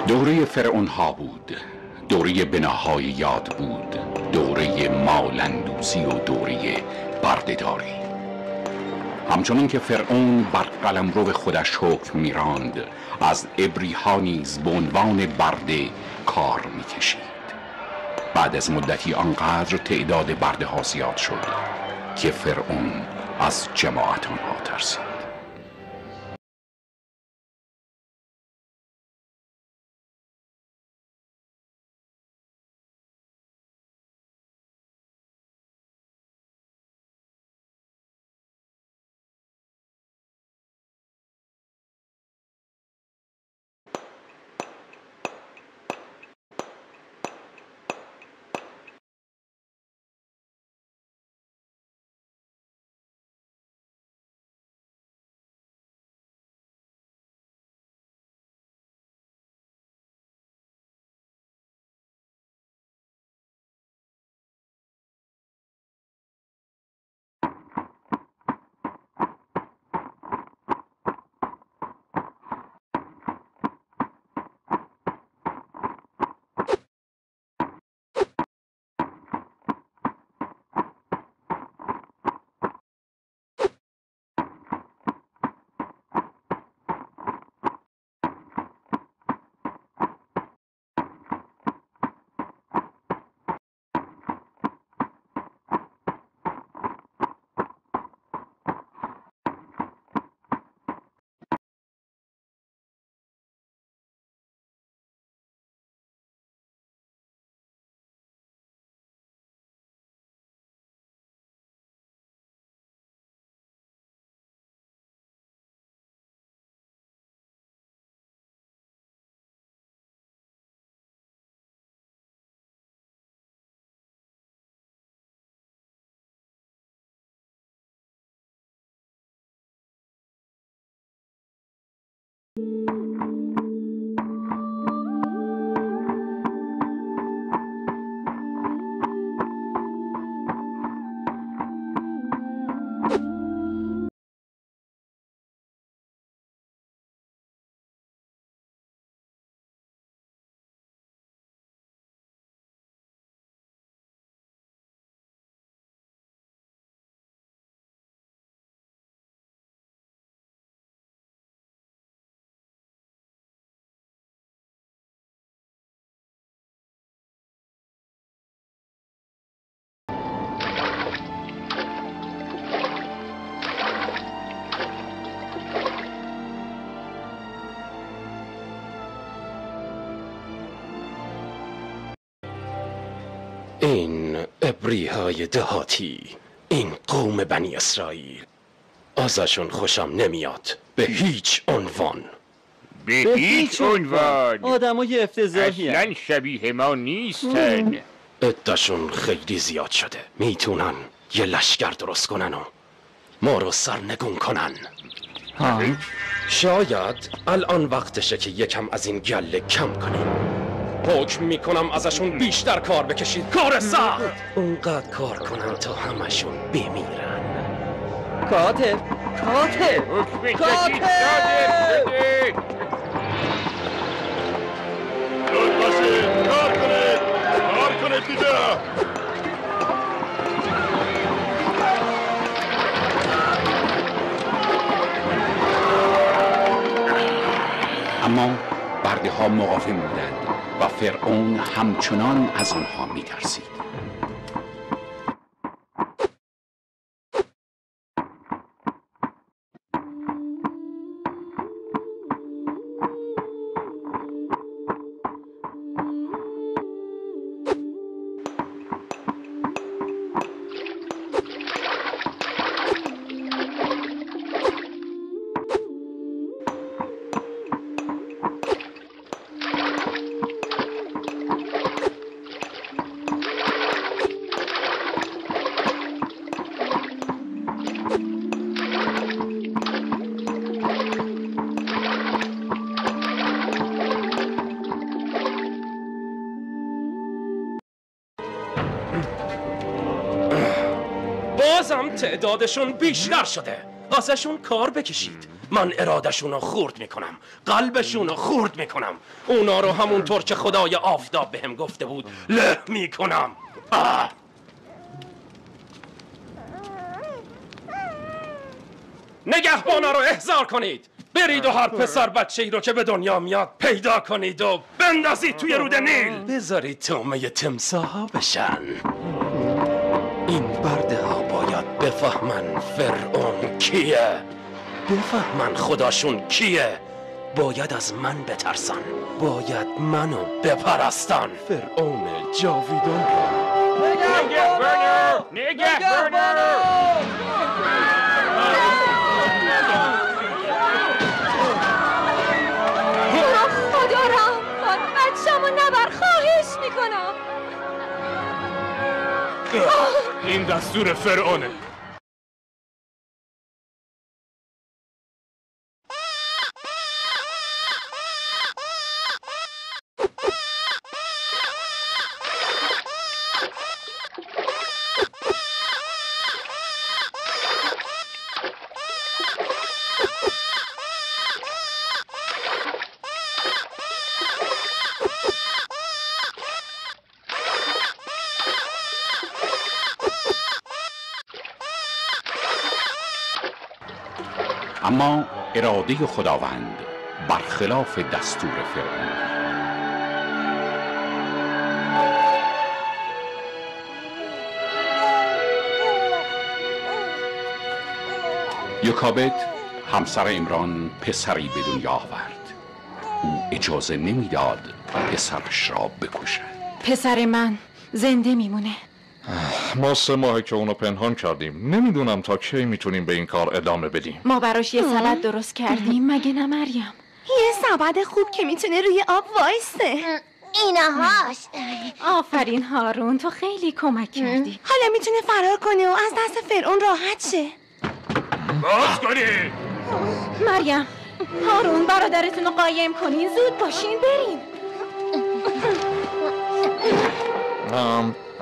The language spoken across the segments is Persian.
دوره فرعونها بود، دوره بناهای یاد بود، دوره مالندوزی و دوره بردهداری. همچنان که فرعون بر قلمرو خودش حکم میراند، از ابریها نیز به عنوان برده کار میکشید. بعد از مدتی آنقدر تعداد برده ها زیاد شد که فرعون از جماعت آنها ترسید. این ابریهای دهاتی، این قوم بنی اسرائیل، ازشون خوشم نمیاد به هیچ عنوان. به هیچ عنوان. آدمای افتضاحی اصلا شبیه ما نیستن. عده‌شون خیلی زیاد شده، میتونن یه لشکر درست کنن و ما رو سرنگون کنن. شاید الان وقتشه که یکم از این گله کم کنیم. حکم میکنم ازشون بیشتر کار بکشید، کار سخت. اونقدر کار کنن تا همشون بمیرن. کاتب حکم جدید صادر شده. زود باشید، کار کنید دیگه. اما برده ها مقاوم بودند و فرعون همچنان از آنها می‌ترسید. بازم تعدادشون بیشتر شده، ازشون کار بکشید. من ارادشون رو خورد میکنم، قلبشون رو خورد میکنم، اونا رو همونطور که خدای آفتاب بهم گفته بود له میکنم. نگهبانا رو احضار کنید، برید و هر پسر بچه ای رو که به دنیا میاد پیدا کنید و بندازید توی رود نیل، بذارید تومه تمساها بشن. این برده ها باید بفهمن فرعون کیه، بفهمن خداشون کیه، باید از من بترسن، باید منو بپرستن، فرعون جاویدان رو. نگهبانو! خدا رحم کن، بچه‌مو نبر، خواهش میکنم. این دستور فرعونه. اما اراده خداوند برخلاف دستور فرعون. یوکابد همسر عمران پسری به دنیا آورد. او اجازه نمیداد پسرش را بکشد. پسر من زنده میمونه. ما 3 ماهه که اونو پنهان کردیم. نمیدونم تا کی میتونیم به این کار ادامه بدیم. ما براش یه سبد درست کردیم، مگه نه مریم؟ یه سبد خوب که میتونه روی آب وایسته. اینهاش. آفرین هارون، تو خیلی کمک کردی. حالا میتونه فرار کنه و از دست فرعون راحت شه. باز کنید! مریم، هارون، برادرتون رو قایم کنین، زود باشین بریم.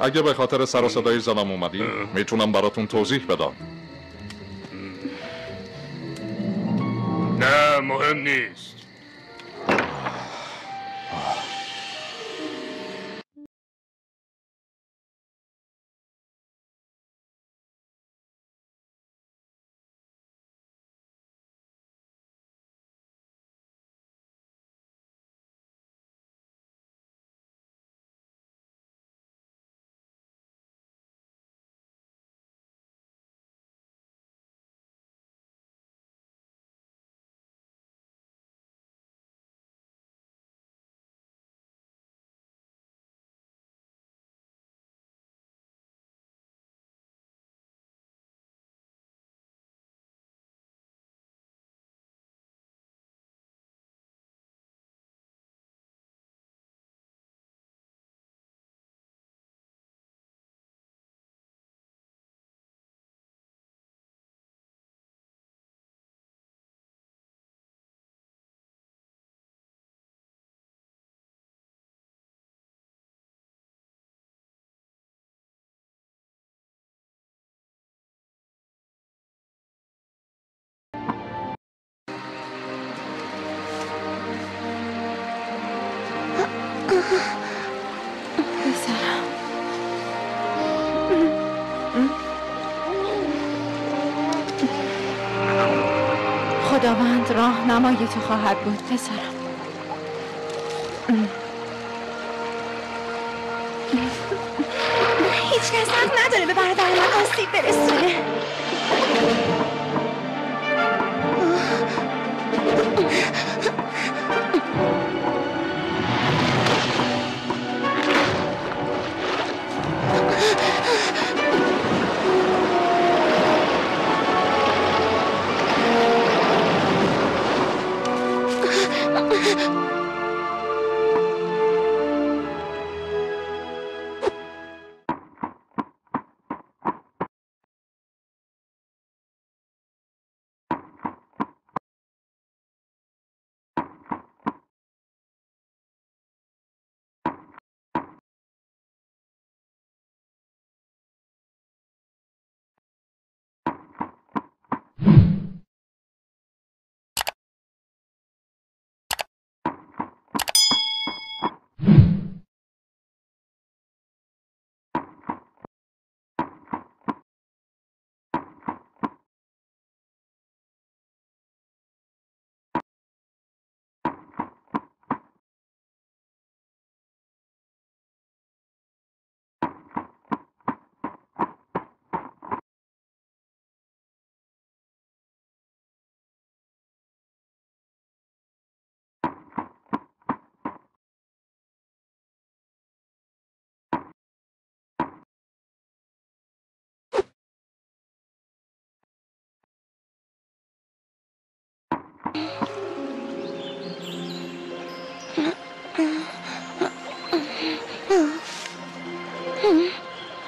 اگه به خاطر سر و صدای زنم اومدی میتونم براتون توضیح بدم. نه مهم نیست. پسرم، خداوند راهنمای تو خواهد بود پسرم. هیچ کس حق نداره به برادر من آسیب برسونه.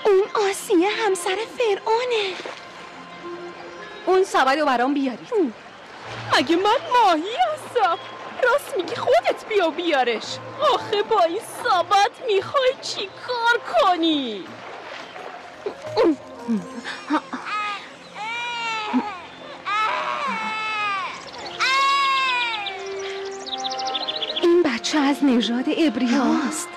اون آسیه همسر فرعونه. اون سبدو برام بیارید. مگه من ماهی هستم؟ راست میگی، خودت بیا بیارش. آخه با این سبد میخوای چی کار کنی؟ این بچه از نژاد عبری هاست.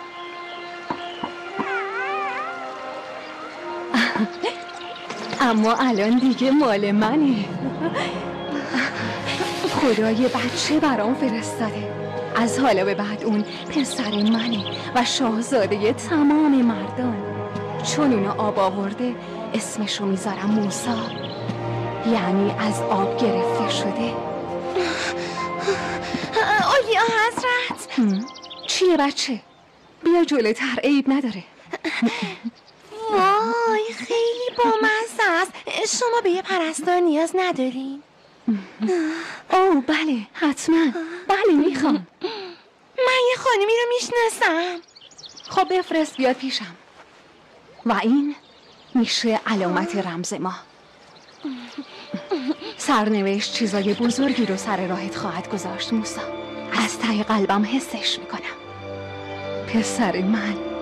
اما الان دیگه مال منه. خدای بچه برام فرستاده. از حالا به بعد اون پسر منه و شاهزاده تمام مردان. چون اونو آب آورده اسمشو میذارم موسی، یعنی از آب گرفته شده. اولیا حضرت. چیه بچه؟ بیا جلوتر، عیب نداره. وای خیلی بامزه است. شما به یه پرستار نیاز ندارین؟ اوه بله حتما، بله میخوام. من یه خانمی رو میشناسم. خب بفرست بیاد پیشم. و این میشه علامت رمز ما. سرنوشت چیزای بزرگی رو سر راهت خواهد گذاشت موسی. از ته قلبم حسش میکنم. پسر من.